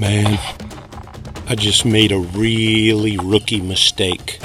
man, I just made a really rookie mistake.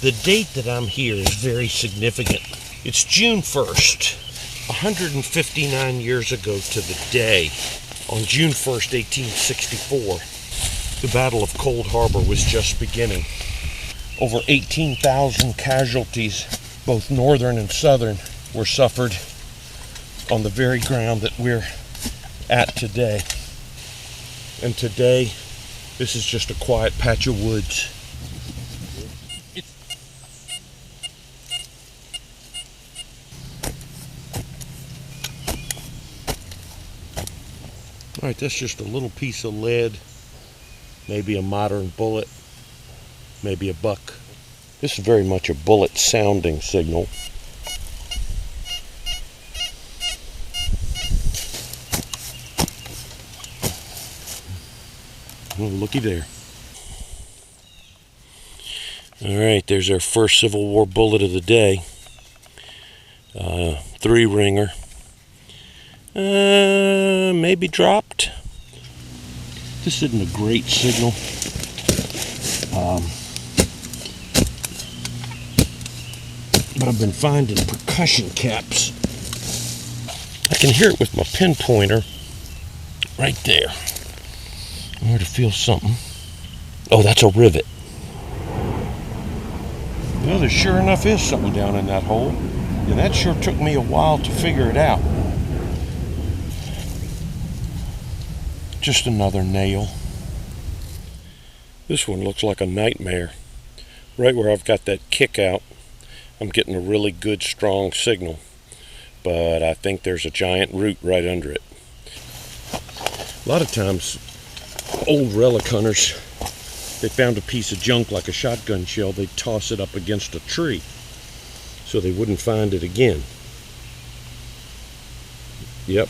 The date that I'm here is very significant. It's June 1st, 159 years ago to the day. On June 1st, 1864, the Battle of Cold Harbor was just beginning. Over 18,000 casualties, both northern and southern, were suffered on the very ground that we're at today. And today, this is just a quiet patch of woods. All right, that's just a little piece of lead, maybe a modern bullet, maybe a buck. This is very much a bullet sounding signal. Oh, looky there. All right, there's our first Civil War bullet of the day. 3-ringer. Maybe dropped. This isn't a great signal. But I've been finding percussion caps. I can hear it with my pinpointer right there. I heard to feel something. Oh, that's a rivet. Well, there sure enough is something down in that hole. And that sure took me a while to figure it out. Just another nail. This one looks like a nightmare. Right where I've got that kick out, I'm getting a really good strong signal. But I think there's a giant root right under it. A lot of times, old relic hunters, they found a piece of junk like a shotgun shell, they'd toss it up against a tree so they wouldn't find it again. Yep.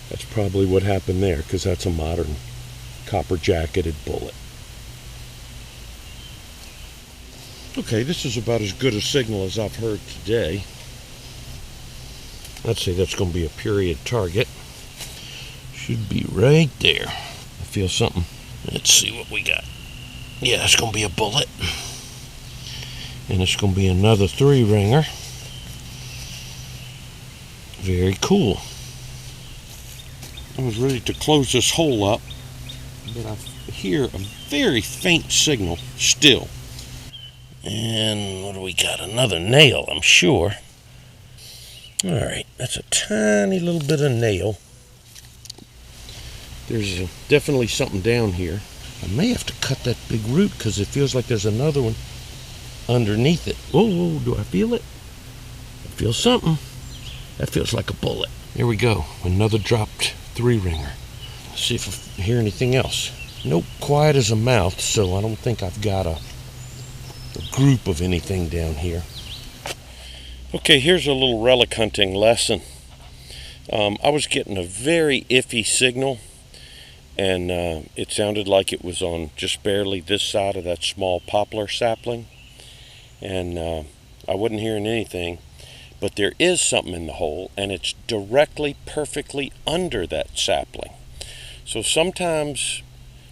That's probably what happened there, because that's a modern copper-jacketed bullet. Okay, this is about as good a signal as I've heard today. I'd say that's going to be a period target. Should be right there. I feel something. Let's see what we got. Yeah, it's going to be a bullet. And it's going to be another 3-ringer. Very cool. I was ready to close this hole up, but I hear a very faint signal still. And what do we got? Another nail, I'm sure. All right, that's a tiny little bit of nail. There's definitely something down here. I may have to cut that big root because it feels like there's another one underneath it. Whoa, do I feel it? I feel something. That feels like a bullet. Here we go, another dropped 3-ringer. Let's see if I hear anything else. Nope, quiet as a mouse, so I don't think I've got a group of anything down here. Okay, here's a little relic hunting lesson. I was getting a very iffy signal, and it sounded like it was on just barely this side of that small poplar sapling, and I wasn't hearing anything. But there is something in the hole, and it's directly, perfectly under that sapling. So sometimes,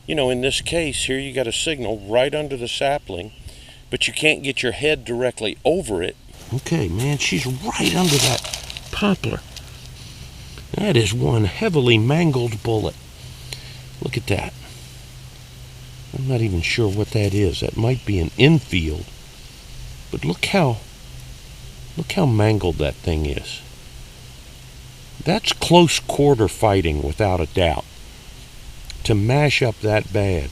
in this case, here you got a signal right under the sapling, but you can't get your head directly over it. Okay, man, she's right under that poplar. That is one heavily mangled bullet. Look at that. I'm not even sure what that is. That might be an infield. But look how mangled that thing is. That's close quarter fighting without a doubt. To mash up that bad.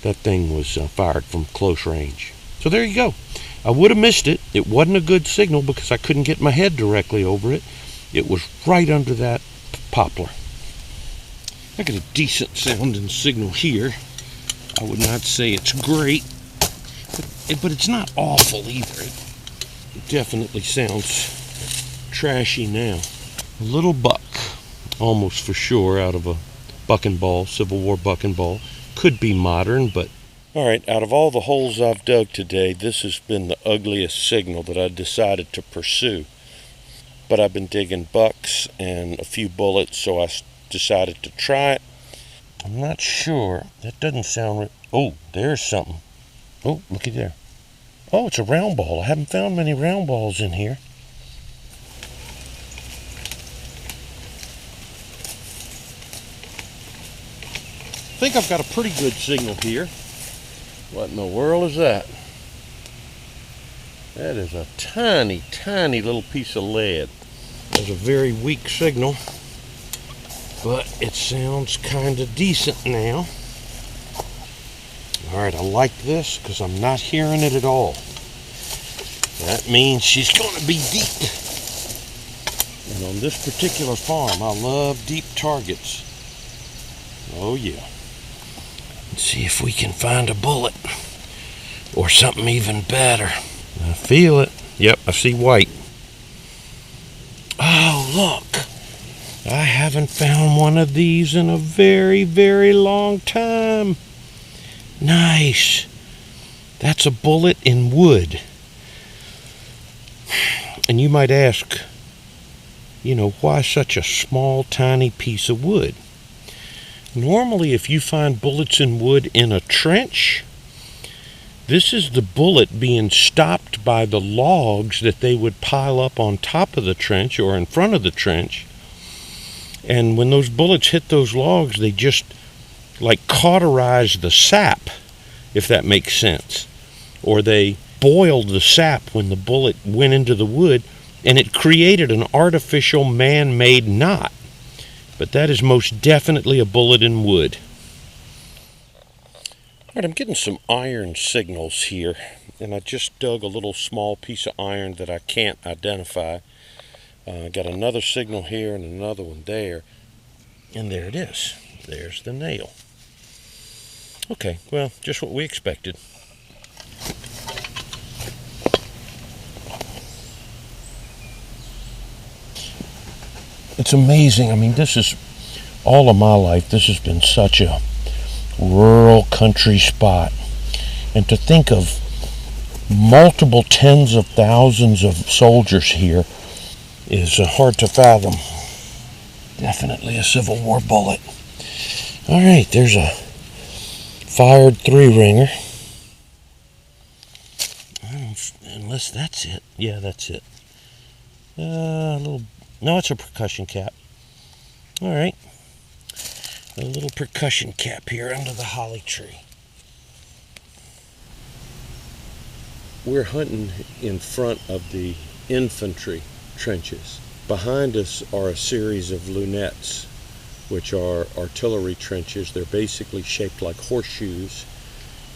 That thing was fired from close range. So there you go. I would have missed it. It wasn't a good signal because I couldn't get my head directly over it. It was right under that poplar. I got a decent sounding signal here. I would not say it's great, but it's not awful either. It definitely sounds trashy now. A little buck, almost for sure, out of a bucking ball, Civil War bucking ball. Could be modern, but... All right, out of all the holes I've dug today, this has been the ugliest signal that I decided to pursue. But I've been digging bucks and a few bullets, so I decided to try it. I'm not sure. That doesn't sound right. Oh, there's something. Oh, looky there. Oh, it's a round ball. I haven't found many round balls in here. I think I've got a pretty good signal here. What in the world is that? That is a tiny, tiny little piece of lead. That's a very weak signal, but it sounds kind of decent now. All right, I like this because I'm not hearing it at all. That means she's going to be deep. And on this particular farm, I love deep targets. Oh yeah. Let's see if we can find a bullet or something even better. I feel it. Yep, I see white. Oh, look. I haven't found one of these in a very, very long time. Nice. That's a bullet in wood. And you might ask, why such a small, tiny piece of wood? Normally, if you find bullets in wood in a trench, this is the bullet being stopped by the logs that they would pile up on top of the trench or in front of the trench. And when those bullets hit those logs, they just cauterize the sap, if that makes sense. Or they boiled the sap when the bullet went into the wood, and it created an artificial man-made knot. But that is most definitely a bullet in wood. All right, I'm getting some iron signals here, and I just dug a little small piece of iron that I can't identify. Got another signal here and another one there, and there it is. There's the nail. Okay, well, just what we expected. It's amazing. I mean, this is all of my life. This has been such a rural country spot. And to think of multiple tens of thousands of soldiers here is hard to fathom. Definitely a Civil War bullet. All right, there's a fired 3-ringer. Unless that's it. Yeah, that's it. No, it's a percussion cap. All right. A little percussion cap here under the holly tree. We're hunting in front of the infantry trenches. Behind us are a series of lunettes, which are artillery trenches. They're basically shaped like horseshoes,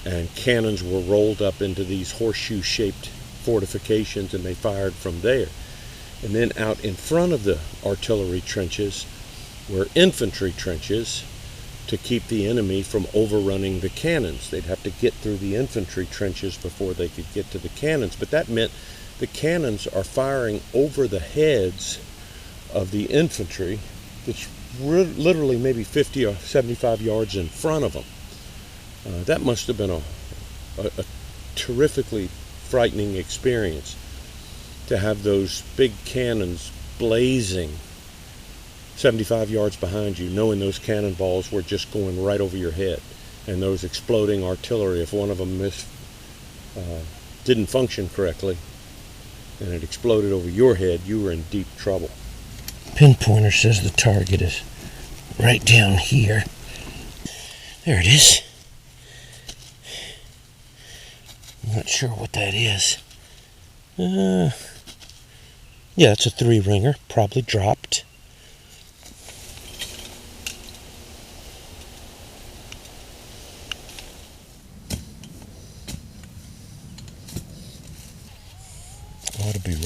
and cannons were rolled up into these horseshoe-shaped fortifications, and they fired from there. And then out in front of the artillery trenches were infantry trenches to keep the enemy from overrunning the cannons. They'd have to get through the infantry trenches before they could get to the cannons. But that meant the cannons are firing over the heads of the infantry that's literally maybe 50 or 75 yards in front of them. That must have been a terrifically frightening experience, to have those big cannons blazing 75 yards behind you, knowing those cannonballs were just going right over your head, and those exploding artillery, if one of them didn't function correctly and it exploded over your head, you were in deep trouble. Pinpointer says the target is right down here. There it is. I'm not sure what that is. Yeah, it's a 3-ringer, probably dropped.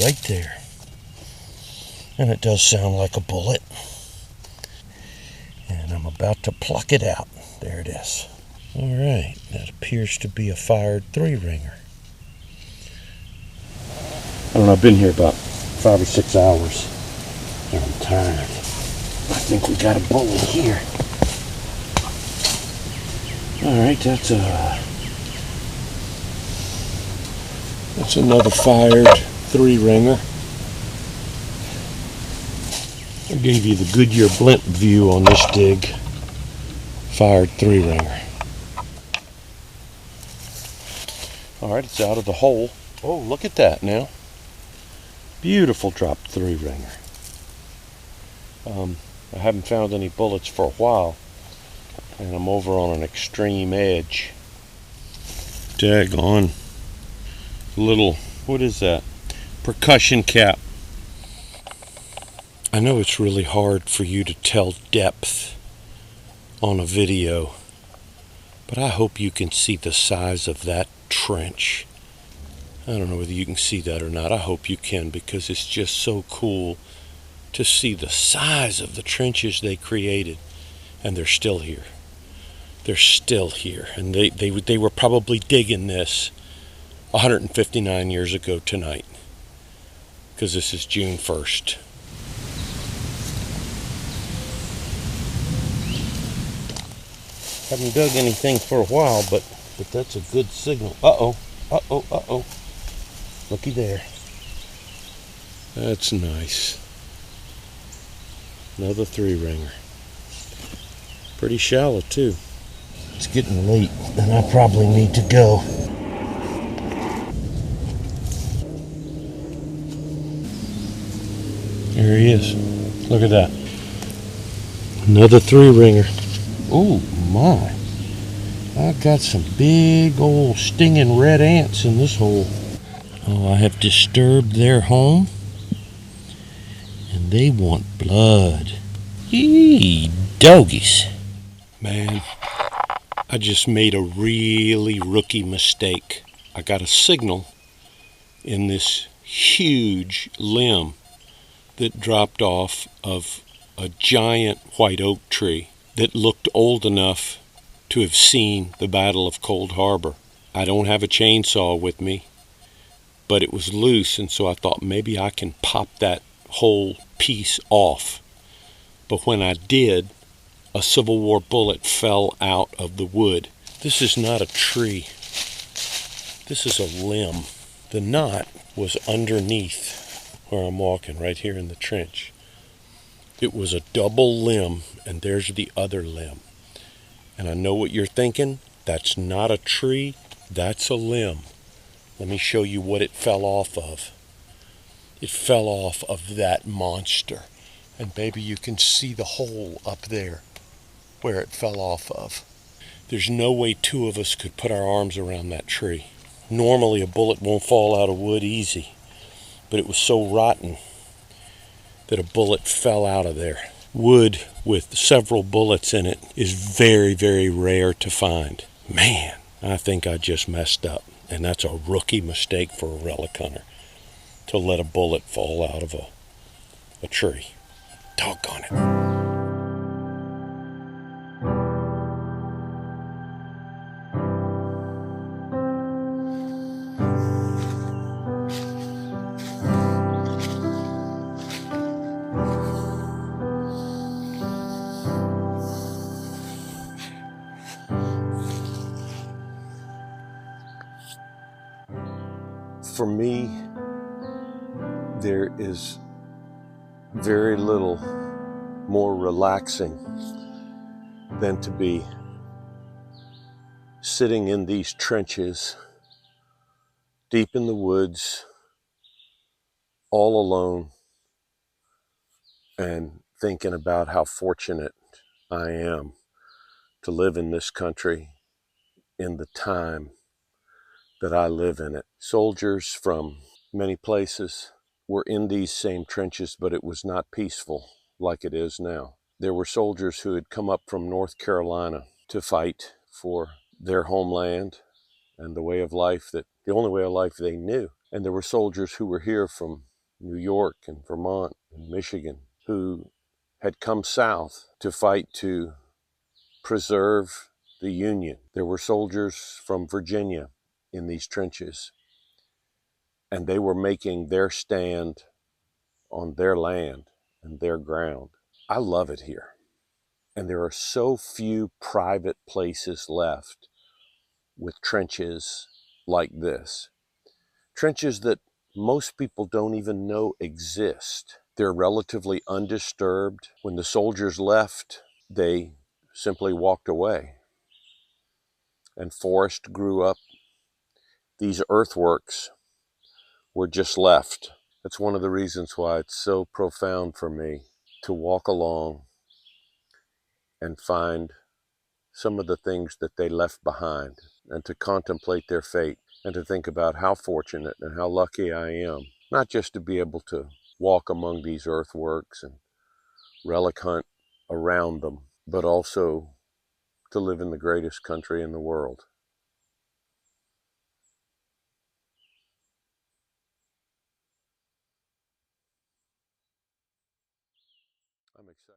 right there. And it does sound like a bullet. And I'm about to pluck it out. There it is. All right, that appears to be a fired 3-ringer. I don't know, I've been here about 5 or 6 hours. And I'm tired. I think we got a bullet here. All right, that's another fired 3-ringer. I gave you the Goodyear blimp view on this dig. Fired 3-ringer. All right, it's out of the hole. Oh, look at that now. Beautiful dropped 3-ringer. I haven't found any bullets for a while, and I'm over on an extreme edge. Daggone. Little, what is that? Percussion cap. I know it's really hard for you to tell depth on a video, but I hope you can see the size of that trench. I don't know whether you can see that or not. I hope you can, because it's just so cool to see the size of the trenches they created. And they're still here. They're still here. And they were probably digging this 159 years ago tonight, because this is June 1st. Haven't dug anything for a while, but that's a good signal. Uh-oh. Looky there. That's nice. Another 3-ringer. Pretty shallow too. It's getting late and I probably need to go. There he is. Look at that. Another 3-ringer. Oh my. I got some big old stinging red ants in this hole. Oh, I have disturbed their home. And they want blood. Eee, doggies. Man, I just made a really rookie mistake. I got a signal in this huge limb that dropped off of a giant white oak tree that looked old enough to have seen the Battle of Cold Harbor. I don't have a chainsaw with me, but it was loose, and so I thought maybe I can pop that whole piece off. But when I did, a Civil War bullet fell out of the wood. This is not a tree. This is a limb. The knot was underneath where I'm walking, right here in the trench. It was a double limb, and there's the other limb. And I know what you're thinking. That's not a tree, that's a limb. Let me show you what it fell off of. It fell off of that monster. And maybe you can see the hole up there where it fell off of. There's no way two of us could put our arms around that tree. Normally a bullet won't fall out of wood easy, but it was so rotten that a bullet fell out of there. Wood with several bullets in it is very, very rare to find. Man, I think I just messed up, and that's a rookie mistake for a relic hunter, to let a bullet fall out of a tree. Doggone it. For me, there is very little more relaxing than to be sitting in these trenches, deep in the woods, all alone, and thinking about how fortunate I am to live in this country in the time that I live in it. Soldiers from many places were in these same trenches, but it was not peaceful like it is now. There were soldiers who had come up from North Carolina to fight for their homeland and the only way of life they knew. And there were soldiers who were here from New York and Vermont and Michigan, who had come south to fight to preserve the Union. There were soldiers from Virginia in these trenches, and they were making their stand on their land and their ground. I love it here. And there are so few private places left with trenches like this. Trenches that most people don't even know exist. They're relatively undisturbed. When the soldiers left, they simply walked away. And forest grew up. These earthworks were just left. That's one of the reasons why it's so profound for me to walk along and find some of the things that they left behind and to contemplate their fate and to think about how fortunate and how lucky I am, not just to be able to walk among these earthworks and relic hunt around them, but also to live in the greatest country in the world. I'm excited.